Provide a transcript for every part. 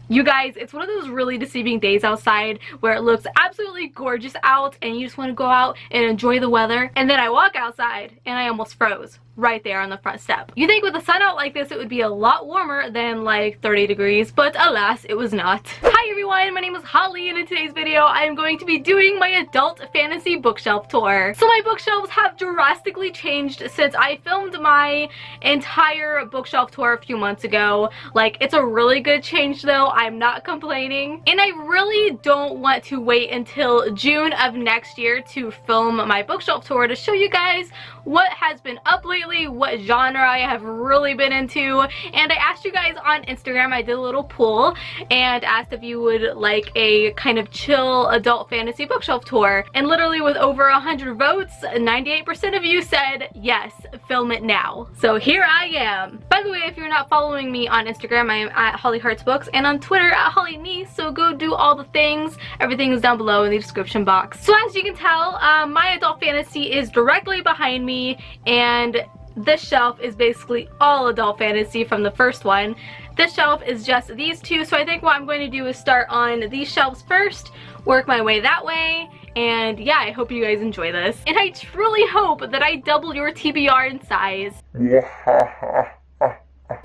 You guys, it's one of those really deceiving days outside where it looks absolutely gorgeous out and you just want to go out and enjoy the weather, and then I walk outside and I almost froze right there on the front step. You think with the sun out like this it would be a lot warmer than like 30 degrees, but alas, it was not. Hi everyone, my name is Holly, and in today's video I am going to be doing my adult fantasy bookshelf tour. So my bookshelves have drastically changed since I filmed my entire bookshelf tour a few months ago. Like, it's a really good change though, I'm not complaining. And I really don't want to wait until June of next year to film my bookshelf tour to show you guys what has been up lately, what genre I have really been into. And I asked you guys on Instagram, I did a little poll and asked if you would like a kind of chill adult fantasy bookshelf tour, and literally with over 100 votes, 98% of you said yes, film it now. So here I am. By the way, if you're not following me on Instagram, I am at Holly Hearts Books, and on Twitter at Holly Niece, so go do all the things. Everything is down below in the description box. So as you can tell, my adult fantasy is directly behind me, and this shelf is basically all adult fantasy from the first one. This shelf is just these two, so I think what I'm going to do is start on these shelves first, work my way that way, and yeah, I hope you guys enjoy this. And I truly hope that I double your TBR in size.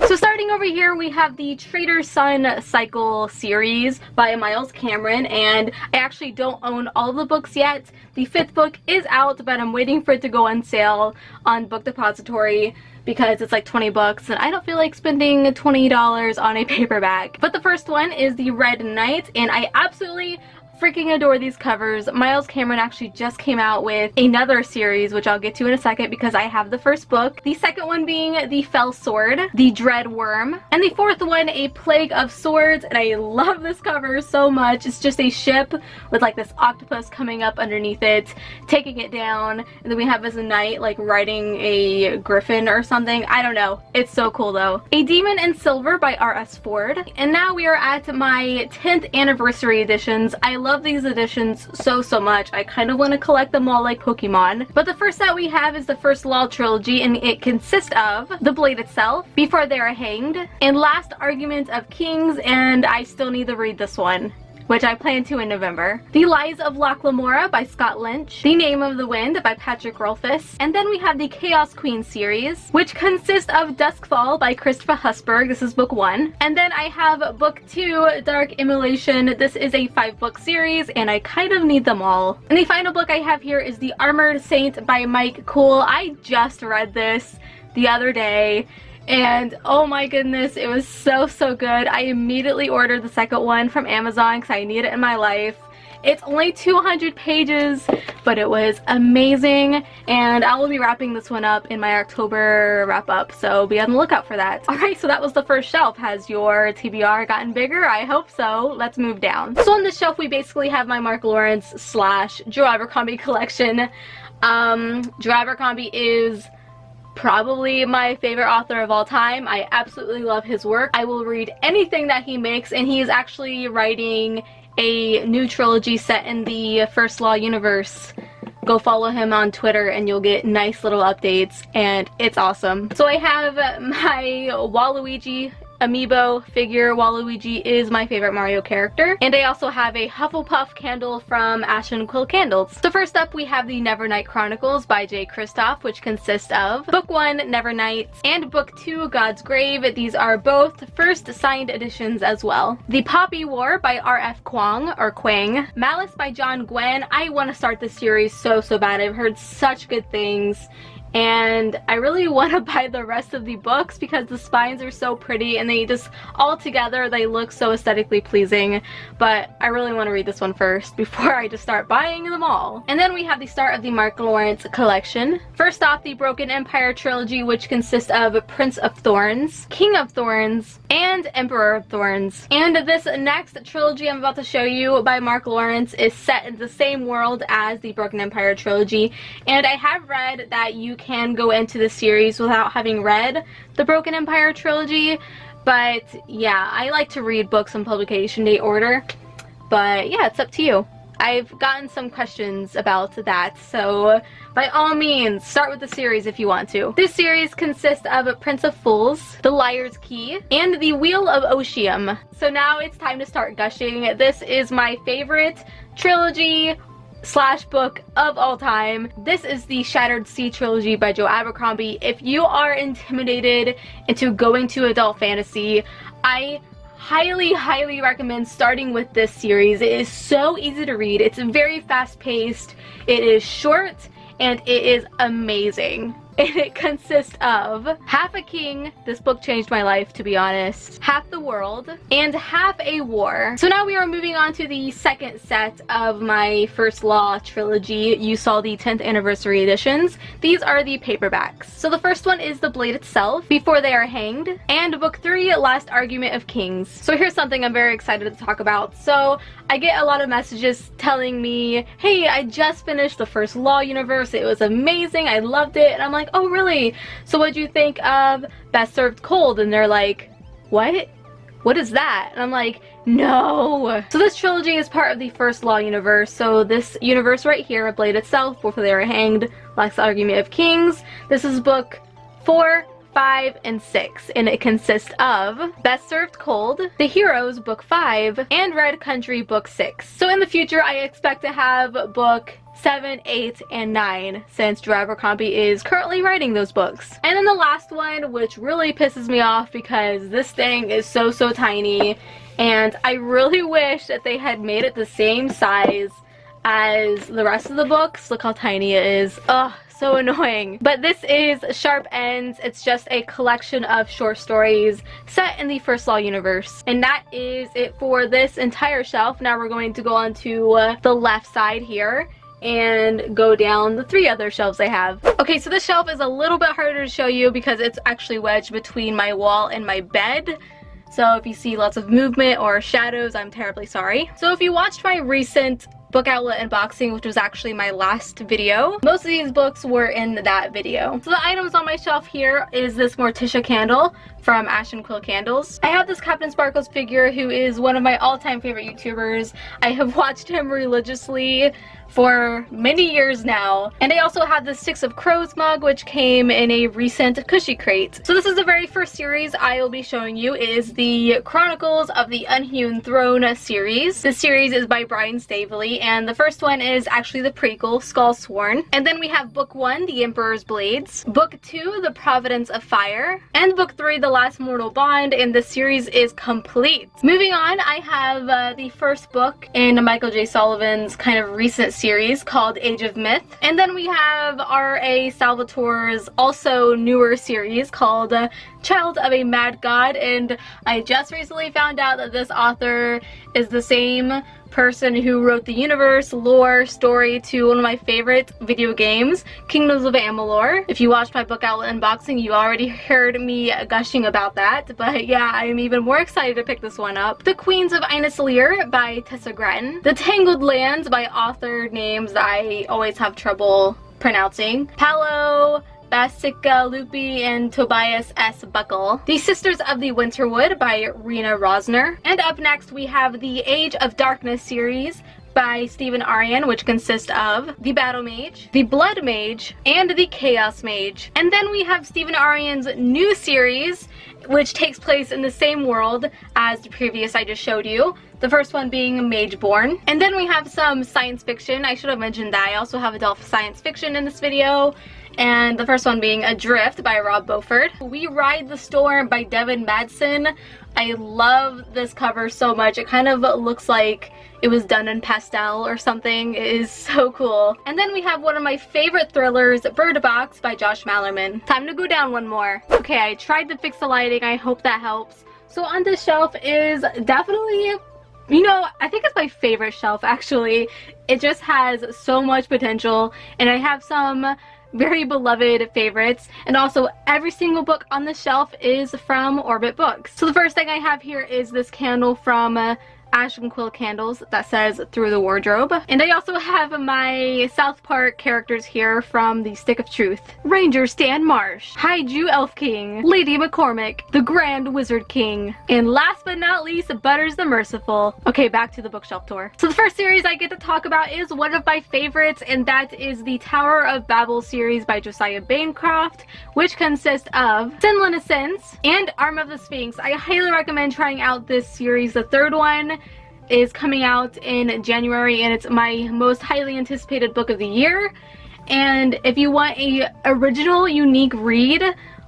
So starting over here, we have the Trader Sun Cycle series by Miles Cameron, and I actually don't own all of the books yet. The 5th book is out, but I'm waiting for it to go on sale on Book Depository because it's like 20 bucks and I don't feel like spending $20 on a paperback. But the first one is the Red Knight, and I absolutely freaking adore these covers. Miles Cameron actually just came out with another series, which I'll get to in a second because I have the first book. The second one being The Fell Sword, The Dread Worm, and the 4th one, A Plague of Swords, and I love this cover so much. It's just a ship with like this octopus coming up underneath it, taking it down, and then we have this knight like riding a griffin or something. I don't know. It's so cool though. A Demon in Silver by R.S. Ford. And now we are at my 10th anniversary editions. I love these editions so much. I kind of want to collect them all like Pokemon. But the first that we have is the First Law trilogy, and it consists of The Blade Itself, Before They Are Hanged, and Last Argument of Kings, and I still need to read this one, which I plan to in November. The Lies of Loch Lamora by Scott Lynch, The Name of the Wind by Patrick Rothfuss, and then we have the Chaos Queen series, which consists of Duskfall by Christopher Husberg. This is book 1. And then I have book 2, Dark Immolation. This is a 5-book series, and I kind of need them all. And the final book I have here is The Armored Saint by Mike Cool. I just read this the other day, and oh my goodness, it was so good. I immediately ordered the second one from Amazon because I need it in my life. It's only 200 pages, but it was amazing, and I will be wrapping this one up in my October wrap up, so be on the lookout for that. Alright, so that was the first shelf. Has your TBR gotten bigger? I hope so. Let's move down. So on this shelf we basically have my Marc Lowrance / Joe Abercrombie collection. Joe Abercrombie is probably my favorite author of all time. I absolutely love his work. I will read anything that he makes, and he is actually writing a new trilogy set in the First Law universe. Go follow him on Twitter and you'll get nice little updates, and it's awesome. So I have my Waluigi amiibo figure. Waluigi is my favorite Mario character. And I also have a Hufflepuff candle from Ashen Quill Candles. So first up we have the Nevernight Chronicles by J. Kristoff, which consists of book 1, Nevernight, and book 2, God's Grave. These are both first signed editions as well. The Poppy War by R.F. Kuang, or Quang. Malice by John Gwen. I want to start this series so bad. I've heard such good things, and I really want to buy the rest of the books because the spines are so pretty and they just all together they look so aesthetically pleasing. But I really want to read this one first before I just start buying them all. And then we have the start of the Marc Lowrance collection. First off, the Broken Empire trilogy, which consists of Prince of Thorns, King of Thorns, and Emperor of Thorns. And this next trilogy I'm about to show you by Marc Lowrance is set in the same world as the Broken Empire trilogy, and I have read that you can go into the series without having read the Broken Empire trilogy, but yeah, I like to read books in publication date order, but yeah, it's up to you. I've gotten some questions about that, so by all means, start with the series if you want to. This series consists of Prince of Fools, The Liar's Key, and The Wheel of Otium. So now it's time to start gushing. This is my favorite trilogy slash book of all time. This is the Shattered Sea trilogy by Joe Abercrombie. If you are intimidated into going to adult fantasy, I highly recommend starting with this series. It is so easy to read. It's very fast paced. It is short and it is amazing. And it consists of half a king, this book changed my life to be honest, half the world, and half a war. So now we are moving on to the second set of my First Law trilogy. You saw the 10th anniversary editions. These are the paperbacks. So the first one is The Blade Itself, Before They Are Hanged, and book 3, Last Argument of Kings. So here's something I'm very excited to talk about. So I get a lot of messages telling me, hey, I just finished the First Law universe, it was amazing, I loved it, and I'm like, oh really? So what'd you think of Best Served Cold? And they're like, what? What is that? And I'm like, no! So this trilogy is part of the First Law universe. So this universe right here, Blade Itself, Before They Are Hanged, Last Argument of Kings, this is book 4, 5, and 6, and it consists of Best Served Cold, The Heroes, book 5, and Red Country, book 6. So in the future, I expect to have book 7, 8, and 9, since Joe Abercrombie is currently writing those books. And then the last one, which really pisses me off because this thing is so tiny, and I really wish that they had made it the same size as the rest of the books. Look how tiny it is. Ugh, so annoying. But this is Sharp Ends. It's just a collection of short stories set in the First Law universe. And that is it for this entire shelf. Now we're going to go on to the left side here and go down the 3 other shelves I have. Okay, so this shelf is a little bit harder to show you because it's actually wedged between my wall and my bed. So if you see lots of movement or shadows, I'm terribly sorry. So if you watched my recent book outlet unboxing, which was actually my last video, most of these books were in that video. So the items on my shelf here is this Morticia candle from Ash and Quill Candles. I have this Captain Sparkles figure who is one of my all-time favorite YouTubers. I have watched him religiously for many years now. And I also have the Six of Crows mug, which came in a recent Cushy crate. So this is the very first series I will be showing you. It is the Chronicles of the Unhewn Throne series. This series is by Brian Staveley, and the first one is actually the prequel, Skullsworn. And then we have book 1, The Emperor's Blades, book 2, The Providence of Fire, and book 3, The Last Mortal Bond, and the series is complete. Moving on, I have the first book in Michael J. Sullivan's kind of recent series called Age of Myth. And then we have R.A. Salvatore's also newer series called Child of a Mad God, and I just recently found out that this author is the same person who wrote the universe, lore, story to one of my favorite video games, Kingdoms of Amalur. If you watched my book outlet unboxing, you already heard me gushing about that, but yeah, I'm even more excited to pick this one up. The Queens of Ines Lear by Tessa Gratton. The Tangled Lands by author names that I always have trouble pronouncing. Paolo Bacigalupi and Tobias S. Buckle. The Sisters of the Winterwood by Rena Rosner. And up next we have the Age of Darkness series by Stephen Aryan, which consists of the Battle Mage, the Blood Mage, and the Chaos Mage. And then we have Stephen Aryan's new series, which takes place in the same world as the previous I just showed you. The first one being Mageborn. And then we have some science fiction. I should have mentioned that. I also have adult science fiction in this video. And the first one being Adrift by Rob Beaufort. We Ride the Storm by Devin Madsen. I love this cover so much. It kind of looks like it was done in pastel or something. It is so cool. And then we have one of my favorite thrillers, Bird Box by Josh Malerman. Time to go down one more. Okay, I tried to fix the lighting. I hope that helps. So on this shelf is definitely, you know, I think it's my favorite shelf actually. It just has so much potential, and I have some very beloved favorites, and also every single book on the shelf is from Orbit Books. So the first thing I have here is this candle from ash and quill candles that says Through the Wardrobe. And I also have my South Park characters here from the Stick of Truth. Ranger Stan Marsh, Haiju Elf King, Lady McCormick, the Grand Wizard King, and last but not least, Butters the Merciful. Okay, back to the bookshelf tour. So the first series I get to talk about is one of my favorites, and that is the Tower of Babel series by Josiah Bancroft, which consists of Sinlin Ascents and Arm of the Sphinx. I highly recommend trying out this series. The third one is coming out in January, and it's my most highly anticipated book of the year. And if you want a original, unique read,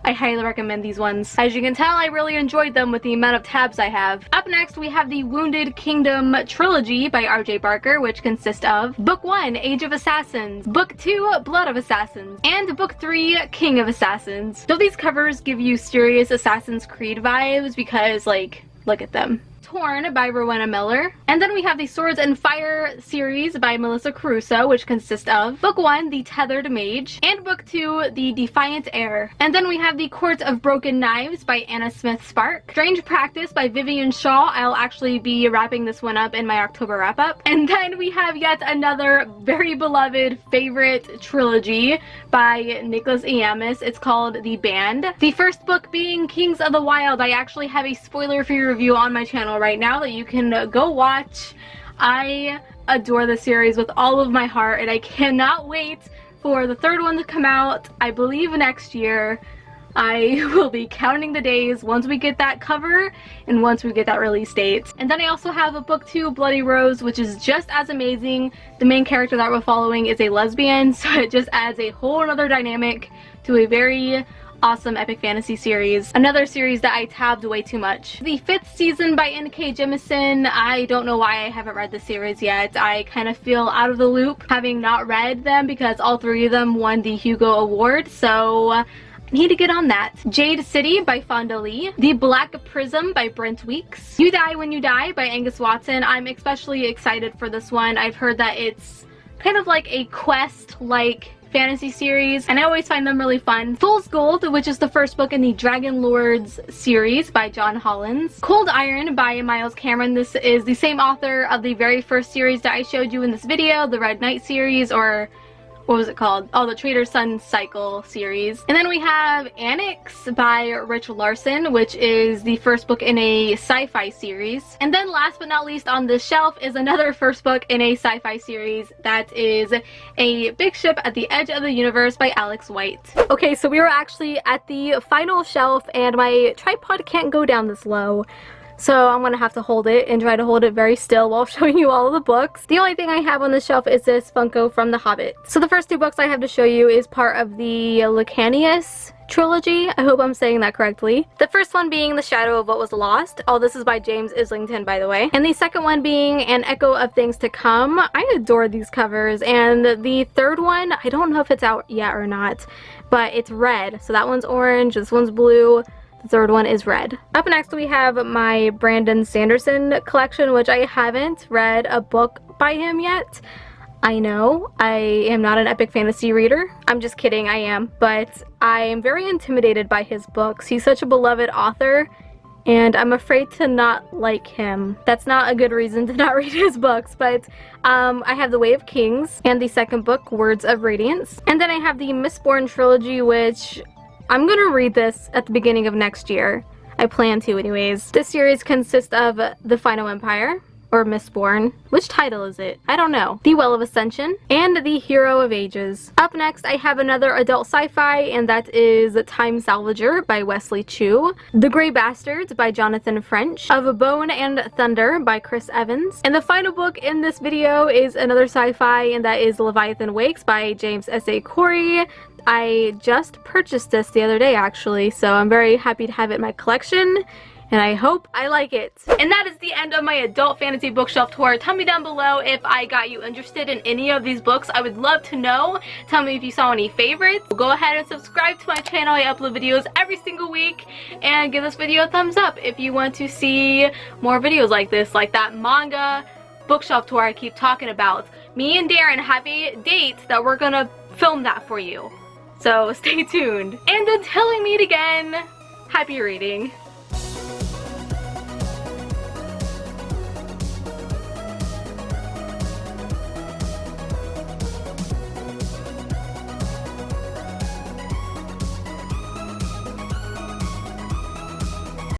I highly recommend these ones. As you can tell, I really enjoyed them with the amount of tabs I have. Up next, we have the Wounded Kingdom trilogy by R.J. Barker, which consists of Book 1, Age of Assassins, Book 2, Blood of Assassins, and Book 3, King of Assassins. Don't these covers give you serious Assassin's Creed vibes? Because, like, look at them. Torn by Rowena Miller. And then we have the Swords and Fire series by Melissa Caruso, which consists of Book 1, The Tethered Mage, and Book 2, The Defiant Heir. And then we have the Court of Broken Knives by Anna Smith Spark, Strange Practice by Vivian Shaw. I'll actually be wrapping this one up in my October wrap-up. And then we have yet another very beloved favorite trilogy by Nicholas Iamis. It's called The Band. The first book being Kings of the Wild. I actually have a spoiler-free review on my channel right now that you can go watch. I adore the series with all of my heart, and I cannot wait for the third one to come out, I believe next year. I will be counting the days once we get that cover and once we get that release date. And then I also have a Book 2, Bloody Rose, which is just as amazing. The main character that we're following is a lesbian, so it just adds a whole other dynamic to a very awesome epic fantasy series. Another series that I tabbed way too much. The 5th season by N.K. Jemisin. I don't know why I haven't read the series yet. I kind of feel out of the loop having not read them because all 3 of them won the Hugo Award, so I need to get on that. Jade City by Fonda Lee. The Black Prism by Brent Weeks. You Die When You Die by Angus Watson. I'm especially excited for this one. I've heard that it's kind of like a quest-like fantasy series, and I always find them really fun. Fool's Gold, which is the first book in the Dragon Lords series by John Hollins. Cold Iron by Miles Cameron. This is the same author of the very first series that I showed you in this video, the Red Knight series, or what was it called? Oh, the Traitor Sun Cycle series. And then we have Annex by Rich Larson, which is the first book in a sci-fi series. And then last but not least on this shelf is another first book in a sci-fi series that is A Big Ship at the Edge of the Universe by Alex White. Okay, so we were actually at the final shelf and my tripod can't go down this low. So I'm gonna have to hold it and try to hold it very still while showing you all of the books. The only thing I have on the shelf is this Funko from The Hobbit. So the first 2 books I have to show you is part of the Lecanius trilogy. I hope I'm saying that correctly. The first one being The Shadow of What Was Lost. Oh, this is by James Islington, by the way. And the second one being An Echo of Things to Come. I adore these covers. And the third one, I don't know if it's out yet or not, but it's red. So that one's orange, this one's blue. The third one is red. Up next we have my Brandon Sanderson collection, which I haven't read a book by him yet. I know, I am not an epic fantasy reader. I'm just kidding, I am. But I am very intimidated by his books. He's such a beloved author, and I'm afraid to not like him. That's not a good reason to not read his books, but I have The Way of Kings and the second book, Words of Radiance. And then I have the Mistborn trilogy, which I'm gonna read this at the beginning of next year. I plan to anyways. This series consists of The Final Empire, or Mistborn. Which title is it? I don't know. The Well of Ascension, and The Hero of Ages. Up next, I have another adult sci-fi, and that is Time Salvager by Wesley Chu. The Grey Bastards by Jonathan French. Of Bone and Thunder by Chris Evans. And the final book in this video is another sci-fi, and that is Leviathan Wakes by James S.A. Corey. I just purchased this the other day actually, so I'm very happy to have it in my collection, and I hope I like it. And that is the end of my adult fantasy bookshelf tour. Tell me down below if I got you interested in any of these books. I would love to know. Tell me if you saw any favorites. Go ahead and subscribe to my channel. I upload videos every single week, and give this video a thumbs up if you want to see more videos like this, like that manga bookshelf tour I keep talking about. Me and Darren have a date that we're gonna film that for you. So stay tuned. And until we meet again, happy reading.